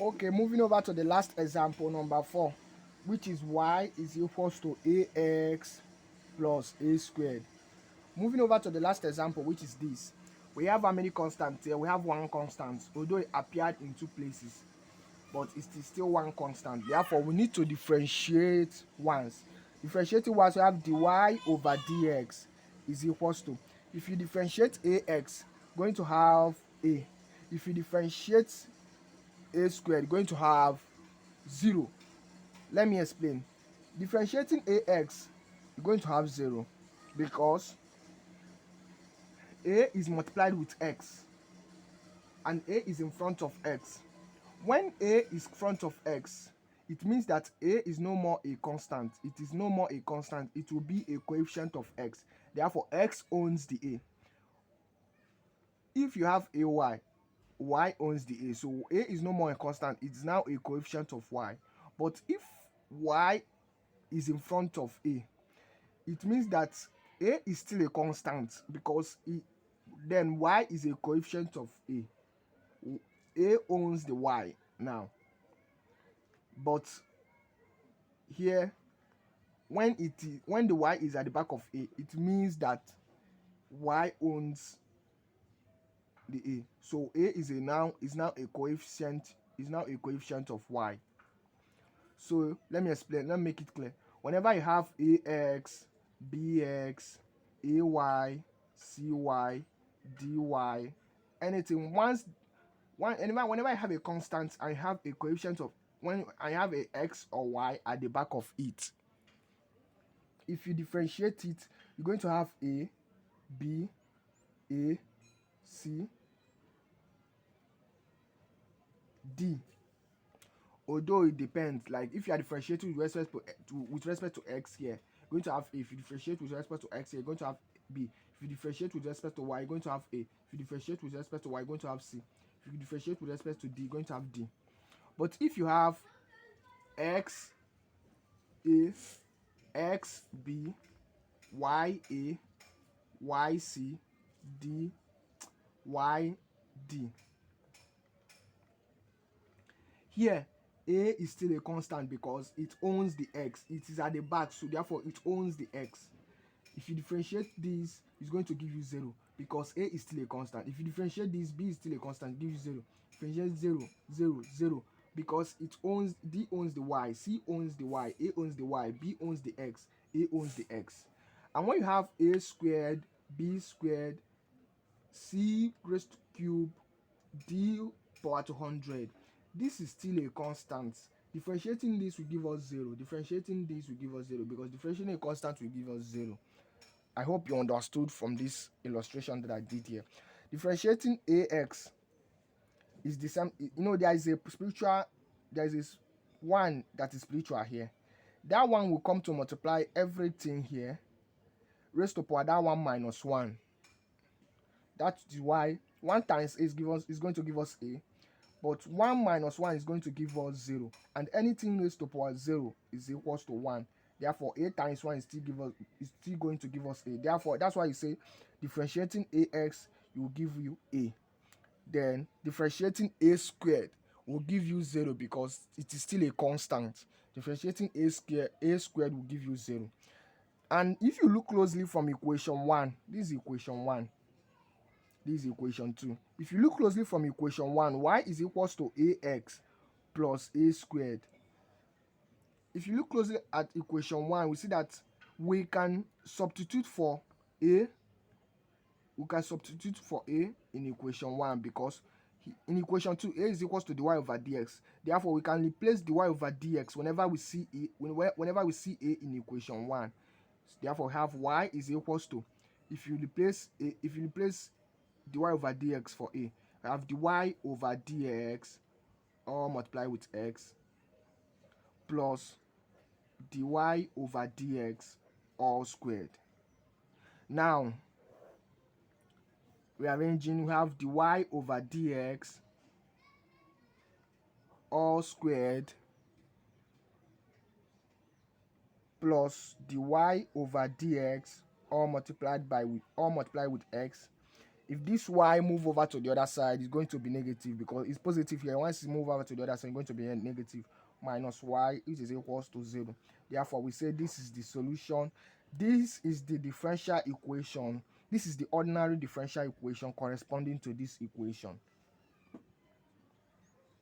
Okay, moving over to the last example, number 4, which is y is equals to ax plus a squared. Moving over to the last example, which is this. We have how many constants here? We have one constant, although it appeared in two places, but it is still one constant. Therefore, we need to differentiate once. Differentiating once, we have dy over dx is equals to, if you differentiate ax, going to have a. If you differentiate a squared, going to have 0. Let me explain. Differentiating ax, you're going to have 0 because a is multiplied with x and a is in front of x. When a is front of x, it means that a is no more a constant. It is no more a constant. It will be a coefficient of x. Therefore, x owns the a. If you have ay, y owns the a. So a is no more a constant. It is now a coefficient of y. But if y is in front of a, it means that a is still a constant because then y is a coefficient of a. A owns the y now. But here, when the y is at the back of a, it means that y owns the a. So a is now a coefficient of y. So let me explain. Let me make it clear. Whenever you have ax, bx, ay, cy, dy, anything, whenever I have a constant, I have a coefficient of, when I have a x or y at the back of it, if you differentiate it, you're going to have a, b, a, c, d. Although it depends, like if you are differentiating with respect to x here, you're going to have a. If you differentiate with respect to x here, you're going to have b. If you differentiate with respect to y, you're going to have a. If you differentiate with respect to y, you're going to have c. If you differentiate with respect to d, you're going to have d. But if you have x a, x b, y a, y c, d, y d, here a is still a constant because it owns the x. It is at the back, so therefore it owns the x. If you differentiate this, it's going to give you 0 because a is still a constant. If you differentiate this, b is still a constant, give you 0. Differentiate 0, 0, 0 because d owns the y, c owns the y, a owns the y, b owns the x, a owns the x. And when you have a squared, b squared, c raised to cube, d power to 100, this is still a constant. Differentiating this will give us 0. Differentiating this will give us 0 because differentiating a constant will give us 0. I hope you understood from this illustration that I did here. Differentiating ax is the same. There is one that is spiritual here. That one will come to multiply everything here, raised to power that 1 minus 1. That's why 1 times a is going to give us a, but 1 minus 1 is going to give us 0, and anything raised to power 0 is equals to 1. Therefore, a times 1 is still going to give us a. Therefore, that's why you say differentiating ax will give you a. Then differentiating a squared will give you 0 because it is still a constant. Differentiating a squared will give you 0. And if you look closely from equation 1, this is equation 1. This is equation 2. If you look closely from equation 1, y is equals to ax plus a squared. If you look closely at equation 1, we see that we can substitute for a. We can substitute for a in equation 1 because in equation 2, a is equals to dy over dx. Therefore, we can replace dy over dx whenever we see a in equation 1. Therefore, we have y is equals to, if you replace dy over dx for a, I have dy over dx all multiply with x plus dy over dx all squared. Now, rearranging, we have dy over dx all squared plus dy over dx all multiplied with x If this y move over to the other side, it's going to be negative because it's positive here. Once it move over to the other side, it's going to be negative, minus y, which is equals to 0. Therefore, we say this is the solution. This is the differential equation. This is the ordinary differential equation corresponding to this equation.